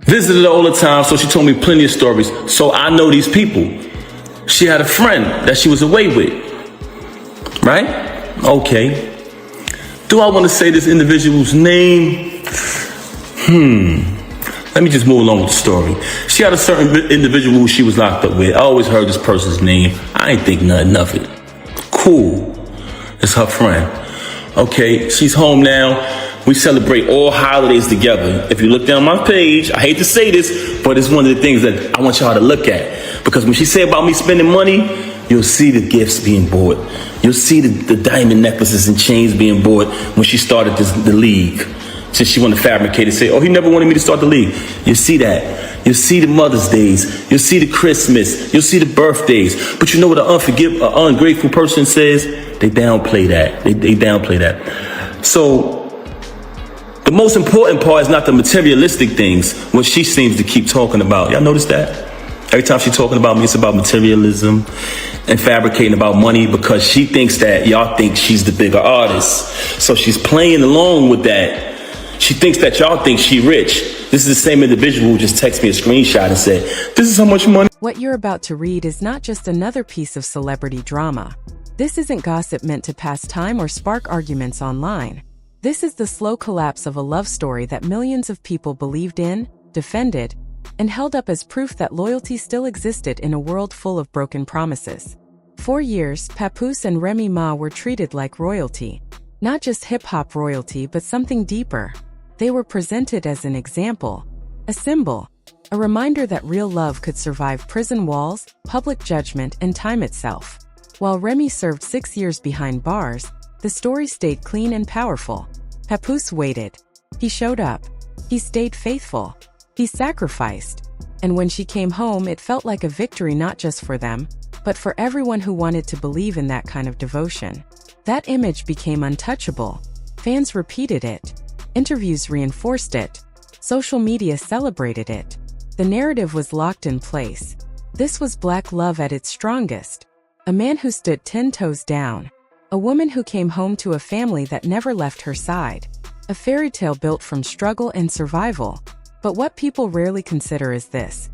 Visited her all the time, so she told me plenty of stories. So I know these people. She had a friend that she was away with, right? Okay. Do I want to say this individual's name? Let me just move along with the story. She had a certain individual who she was locked up with. I always heard this person's name. I ain't think nothing of it. Cool. It's her friend. Okay, she's home now. We celebrate all holidays together. If you look down my page, I hate to say this, but it's one of the things that I want y'all to look at. Because when she said about me spending money, you'll see the gifts being bought. You'll see the diamond necklaces and chains being bought when she started the league. Since she wanted to fabricate and say, oh, he never wanted me to start the league. You see that. You'll see the Mother's Days. You'll see the Christmas. You'll see the birthdays. But you know what an ungrateful person says? They downplay that. They downplay that. So the most important part is not the materialistic things, what she seems to keep talking about. Y'all notice that? Every time she's talking about me, it's about materialism and fabricating about money because she thinks that y'all think she's the bigger artist. So she's playing along with that. She thinks that y'all think she rich. This is the same individual who just texted me a screenshot and said, this is how much money. What you're about to read is not just another piece of celebrity drama. This isn't gossip meant to pass time or spark arguments online. This is the slow collapse of a love story that millions of people believed in, defended, and held up as proof that loyalty still existed in a world full of broken promises. For years, Papoose and Remy Ma were treated like royalty. Not just hip-hop royalty, but something deeper. They were presented as an example, a symbol, a reminder that real love could survive prison walls, public judgment, and time itself. While Remy served 6 years behind bars, the story stayed clean and powerful. Papoose waited. He showed up. He stayed faithful. He sacrificed. And when she came home, it felt like a victory not just for them, but for everyone who wanted to believe in that kind of devotion. That image became untouchable. Fans repeated it. Interviews reinforced it. Social media celebrated it. The narrative was locked in place. This was Black love at its strongest. A man who stood 10 toes down. A woman who came home to a family that never left her side. A fairy tale built from struggle and survival. But what people rarely consider is this.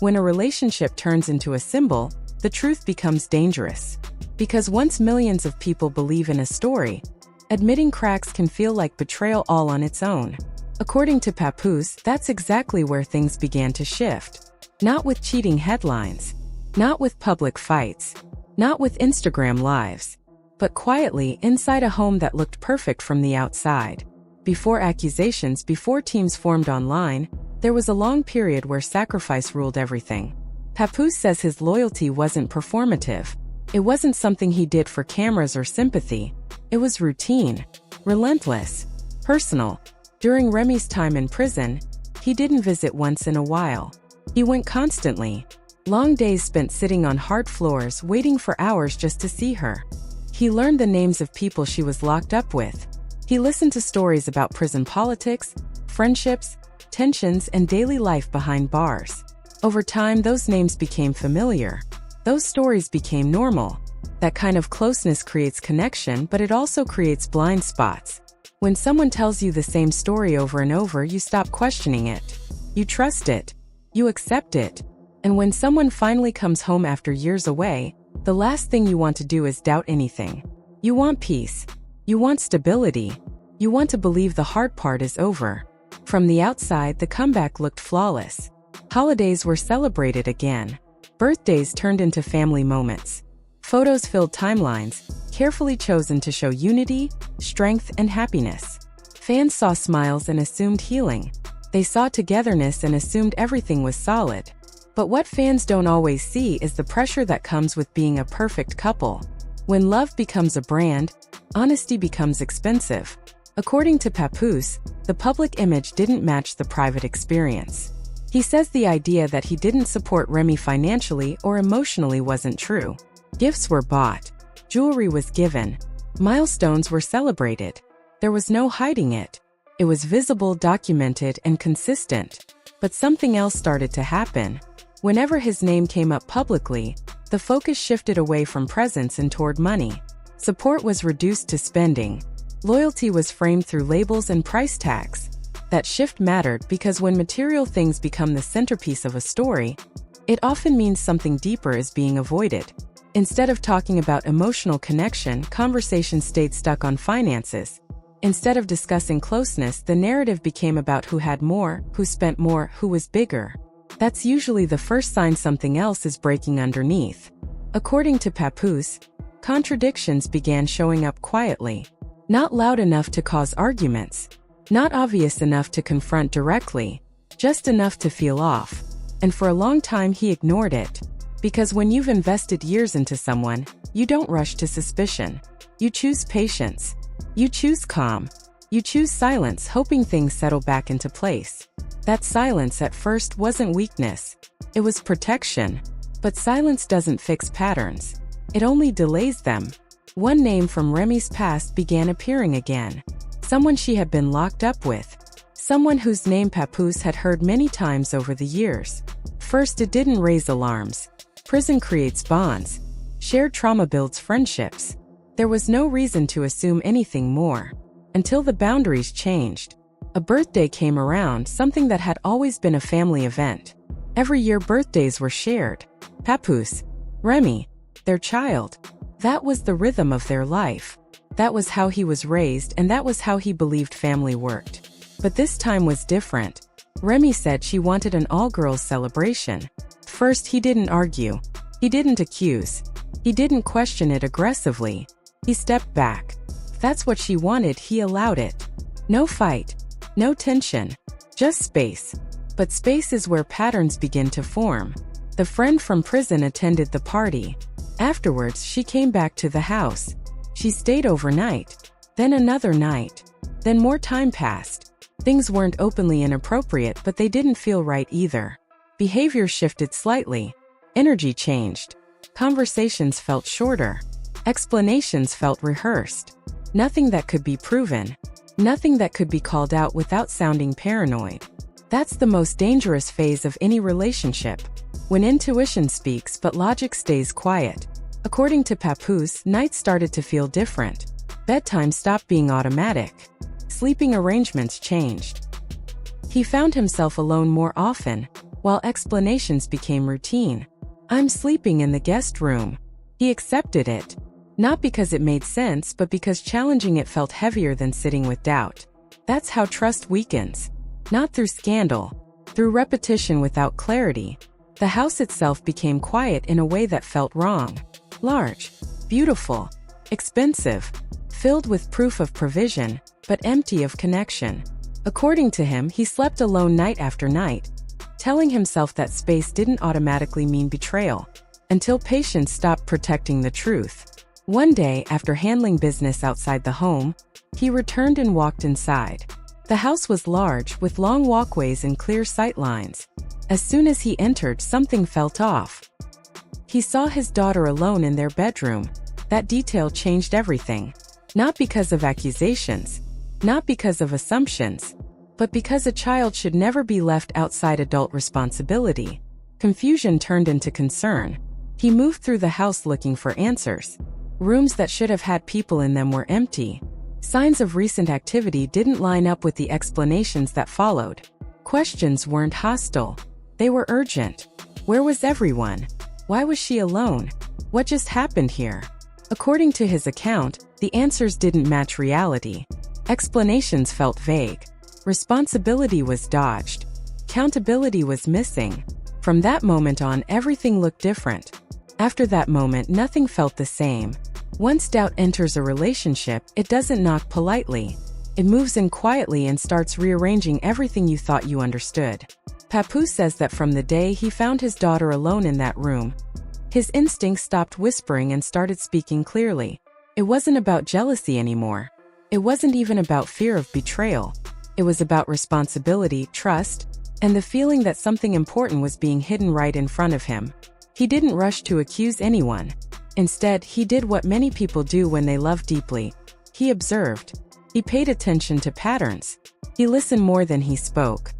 When a relationship turns into a symbol, the truth becomes dangerous. Because once millions of people believe in a story, admitting cracks can feel like betrayal all on its own. According to Papoose, that's exactly where things began to shift. Not with cheating headlines. Not with public fights. Not with Instagram lives. But quietly inside a home that looked perfect from the outside. Before accusations, before teams formed online, there was a long period where sacrifice ruled everything. Papoose says his loyalty wasn't performative. It wasn't something he did for cameras or sympathy. It was routine, relentless, personal. During Remy's time in prison, he didn't visit once in a while. He went constantly. Long days spent sitting on hard floors waiting for hours just to see her. He learned the names of people she was locked up with. He listened to stories about prison politics, friendships, tensions, and daily life behind bars. Over time, those names became familiar. Those stories became normal. That kind of closeness creates connection, but it also creates blind spots. When someone tells you the same story over and over, you stop questioning it. You trust it. You accept it. And when someone finally comes home after years away, the last thing you want to do is doubt anything. You want peace. You want stability. You want to believe the hard part is over. From the outside, the comeback looked flawless. Holidays were celebrated again. Birthdays turned into family moments. Photos filled timelines, carefully chosen to show unity, strength, and happiness. Fans saw smiles and assumed healing. They saw togetherness and assumed everything was solid. But what fans don't always see is the pressure that comes with being a perfect couple. When love becomes a brand, honesty becomes expensive. According to Papoose, the public image didn't match the private experience. He says the idea that he didn't support Remy financially or emotionally wasn't true. Gifts were bought. Jewelry was given. Milestones were celebrated. There was no hiding it. It was visible, documented, and consistent. But something else started to happen. Whenever his name came up publicly, the focus shifted away from presence and toward money. Support was reduced to spending. Loyalty was framed through labels and price tags. That shift mattered because when material things become the centerpiece of a story, it often means something deeper is being avoided. Instead of talking about emotional connection, conversation stayed stuck on finances. Instead of discussing closeness, the narrative became about who had more, who spent more, who was bigger. That's usually the first sign something else is breaking underneath. According to Papoose, contradictions began showing up quietly. Not loud enough to cause arguments. Not obvious enough to confront directly. Just enough to feel off. And for a long time he ignored it. Because when you've invested years into someone, you don't rush to suspicion. You choose patience. You choose calm. You choose silence, hoping things settle back into place. That silence at first wasn't weakness. It was protection. But silence doesn't fix patterns. It only delays them. One name from Remy's past began appearing again. Someone she had been locked up with. Someone whose name Papoose had heard many times over the years. First, it didn't raise alarms. Prison creates bonds. Shared trauma builds friendships. There was no reason to assume anything more. Until the boundaries changed. A birthday came around, something that had always been a family event. Every year birthdays were shared. Papoose, Remy, their child. That was the rhythm of their life. That was how he was raised, and that was how he believed family worked. But this time was different. Remy said she wanted an all-girls celebration. First, he didn't argue. He didn't accuse. He didn't question it aggressively. He stepped back. If that's what she wanted, he allowed it. No fight. No tension. Just space. But space is where patterns begin to form. The friend from prison attended the party. Afterwards, she came back to the house. She stayed overnight. Then another night. Then more time passed. Things weren't openly inappropriate, but they didn't feel right either. Behavior shifted slightly. Energy changed. Conversations felt shorter. Explanations felt rehearsed. Nothing that could be proven. Nothing that could be called out without sounding paranoid. That's the most dangerous phase of any relationship. When intuition speaks but logic stays quiet. According to Papoose, nights started to feel different. Bedtime stopped being automatic. Sleeping arrangements changed. He found himself alone more often, while explanations became routine. I'm sleeping in the guest room. He accepted it. Not because it made sense, but because challenging it felt heavier than sitting with doubt. That's how trust weakens. Not through scandal. Through repetition without clarity. The house itself became quiet in a way that felt wrong. Large. Beautiful. Expensive. Filled with proof of provision, but empty of connection. According to him, he slept alone night after night, telling himself that space didn't automatically mean betrayal, until patience stopped protecting the truth. One day, after handling business outside the home, he returned and walked inside. The house was large, with long walkways and clear sight lines. As soon as he entered, something felt off. He saw his daughter alone in their bedroom. That detail changed everything. Not because of accusations, not because of assumptions, but because a child should never be left outside adult responsibility. Confusion turned into concern. He moved through the house looking for answers. Rooms that should have had people in them were empty. Signs of recent activity didn't line up with the explanations that followed. Questions weren't hostile. They were urgent. Where was everyone? Why was she alone? What just happened here? According to his account, the answers didn't match reality. Explanations felt vague. Responsibility was dodged. Accountability was missing. From that moment on, everything looked different. After that moment, nothing felt the same. Once doubt enters a relationship, it doesn't knock politely. It moves in quietly and starts rearranging everything you thought you understood. Papoose says that from the day he found his daughter alone in that room, his instincts stopped whispering and started speaking clearly. It wasn't about jealousy anymore. It wasn't even about fear of betrayal. It was about responsibility, trust, and the feeling that something important was being hidden right in front of him. He didn't rush to accuse anyone. Instead, he did what many people do when they love deeply. He observed. He paid attention to patterns. He listened more than he spoke.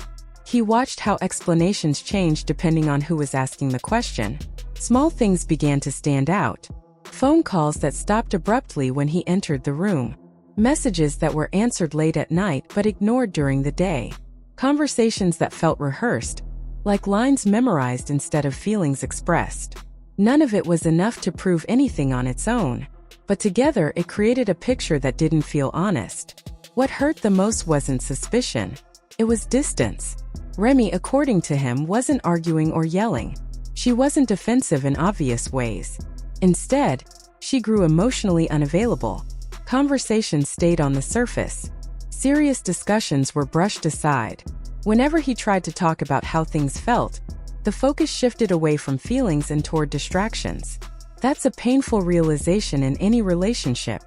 He watched how explanations changed depending on who was asking the question. Small things began to stand out. Phone calls that stopped abruptly when he entered the room. Messages that were answered late at night but ignored during the day. Conversations that felt rehearsed, like lines memorized instead of feelings expressed. None of it was enough to prove anything on its own, but together it created a picture that didn't feel honest. What hurt the most wasn't suspicion. It was distance. Remy, according to him, wasn't arguing or yelling. She wasn't defensive in obvious ways. Instead, she grew emotionally unavailable. Conversations stayed on the surface. Serious discussions were brushed aside. Whenever he tried to talk about how things felt, the focus shifted away from feelings and toward distractions. That's a painful realization in any relationship.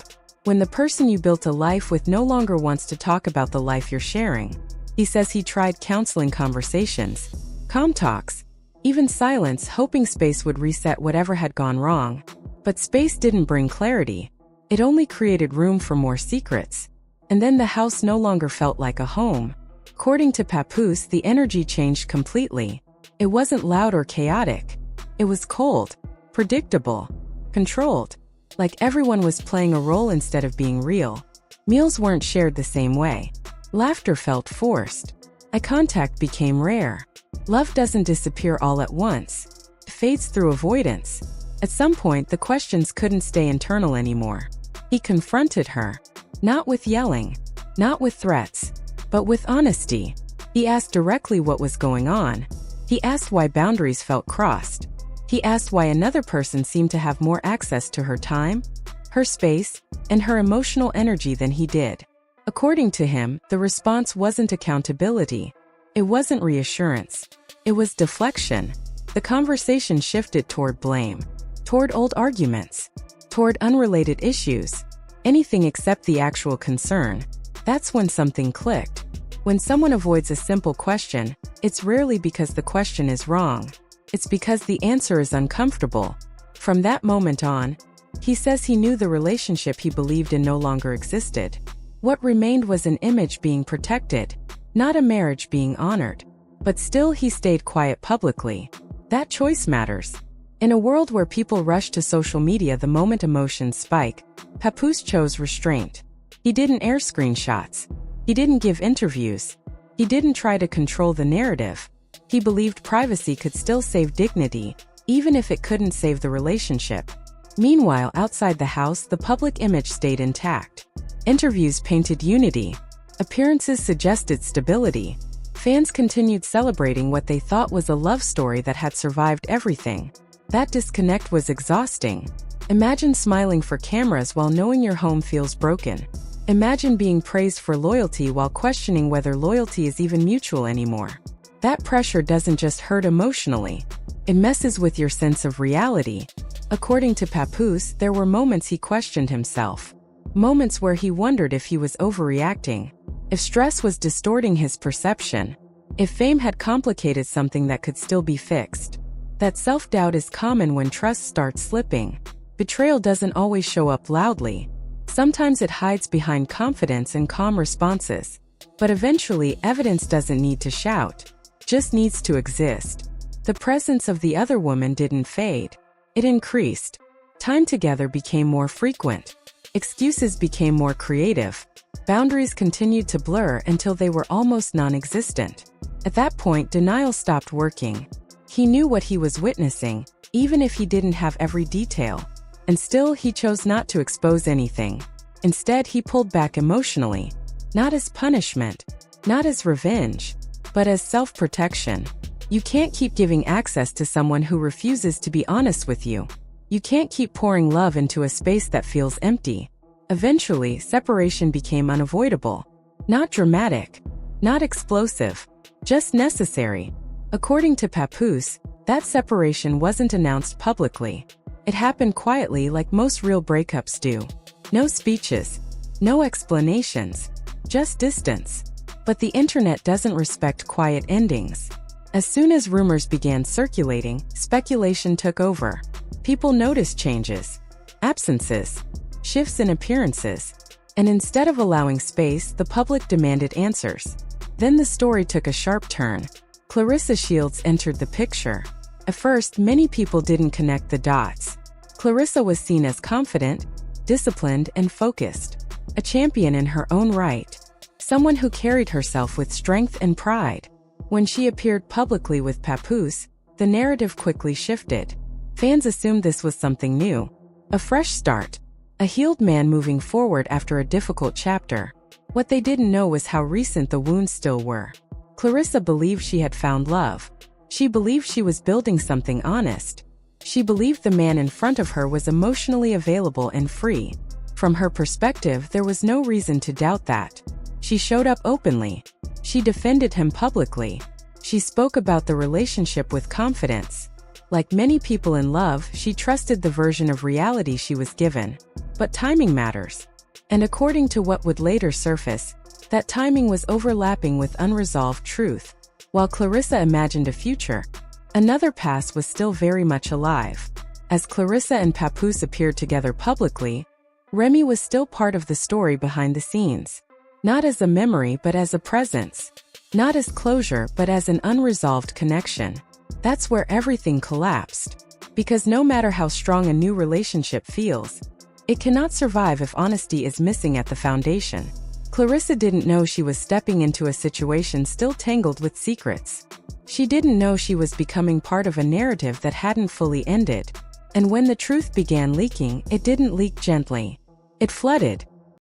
When the person you built a life with no longer wants to talk about the life you're sharing. He says he tried counseling conversations, calm talks, even silence, hoping space would reset whatever had gone wrong. But space didn't bring clarity. It only created room for more secrets. And then the house no longer felt like a home. According to Papoose, the energy changed completely. It wasn't loud or chaotic. It was cold, predictable, controlled, like everyone was playing a role instead of being real. Meals weren't shared the same way. Laughter felt forced. Eye contact became rare. Love doesn't disappear all at once. It fades through avoidance. At some point, the questions couldn't stay internal anymore. He confronted her. Not with yelling, not with threats, but with honesty. He asked directly what was going on. He asked why boundaries felt crossed. He asked why another person seemed to have more access to her time, her space, and her emotional energy than he did. According to him, the response wasn't accountability. It wasn't reassurance. It was deflection. The conversation shifted toward blame, toward old arguments, toward unrelated issues, anything except the actual concern. That's when something clicked. When someone avoids a simple question, it's rarely because the question is wrong. It's because the answer is uncomfortable. From that moment on, he says he knew the relationship he believed in no longer existed. What remained was an image being protected, not a marriage being honored. But still, he stayed quiet publicly. That choice matters. In a world where people rush to social media the moment emotions spike, Papoose chose restraint. He didn't air screenshots. He didn't give interviews. He didn't try to control the narrative. He believed privacy could still save dignity, even if it couldn't save the relationship. Meanwhile, outside the house, the public image stayed intact. Interviews painted unity. Appearances suggested stability. Fans continued celebrating what they thought was a love story that had survived everything. That disconnect was exhausting. Imagine smiling for cameras while knowing your home feels broken. Imagine being praised for loyalty while questioning whether loyalty is even mutual anymore. That pressure doesn't just hurt emotionally. It messes with your sense of reality. According to Papoose, there were moments he questioned himself. Moments where he wondered if he was overreacting, if stress was distorting his perception, if fame had complicated something that could still be fixed. That self-doubt is common when trust starts slipping. Betrayal doesn't always show up loudly. Sometimes it hides behind confidence and calm responses. But eventually, evidence doesn't need to shout, just needs to exist. The presence of the other woman didn't fade. It increased. Time together became more frequent. Excuses became more creative. Boundaries continued to blur until they were almost non-existent. At that point, denial stopped working. He knew what he was witnessing, even if he didn't have every detail. And still, he chose not to expose anything. Instead, he pulled back emotionally. Not as punishment, not as revenge, but as self-protection. You can't keep giving access to someone who refuses to be honest with you. You can't keep pouring love into a space that feels empty. Eventually, separation became unavoidable. Not dramatic, not explosive, just necessary. According to Papoose, that separation wasn't announced publicly. It happened quietly, like most real breakups do. No speeches, no explanations, just distance. But the internet doesn't respect quiet endings. As soon as rumors began circulating, speculation took over. People noticed changes, absences, shifts in appearances. And instead of allowing space, the public demanded answers. Then the story took a sharp turn. Clarissa Shields entered the picture. At first, many people didn't connect the dots. Clarissa was seen as confident, disciplined, and focused. a champion in her own right, someone who carried herself with strength and pride. When she appeared publicly with Papoose, the narrative quickly shifted. Fans assumed this was something new, a fresh start, a healed man moving forward after a difficult chapter. What they didn't know was how recent the wounds still were. Clarissa believed she had found love. She believed she was building something honest. She believed the man in front of her was emotionally available and free. From her perspective, there was no reason to doubt that. She showed up openly. She defended him publicly. She spoke about the relationship with confidence. Like many people in love, she trusted the version of reality she was given. But timing matters. And according to what would later surface, that timing was overlapping with unresolved truth. While Clarissa imagined a future, another past was still very much alive. As Clarissa and Papoose appeared together publicly, Remy was still part of the story behind the scenes. Not as a memory but as a presence. Not as closure but as an unresolved connection. That's where everything collapsed. Because no matter how strong a new relationship feels, it cannot survive if honesty is missing at the foundation. Clarissa didn't know she was stepping into a situation still tangled with secrets. She didn't know she was becoming part of a narrative that hadn't fully ended. And when the truth began leaking, it didn't leak gently. It flooded.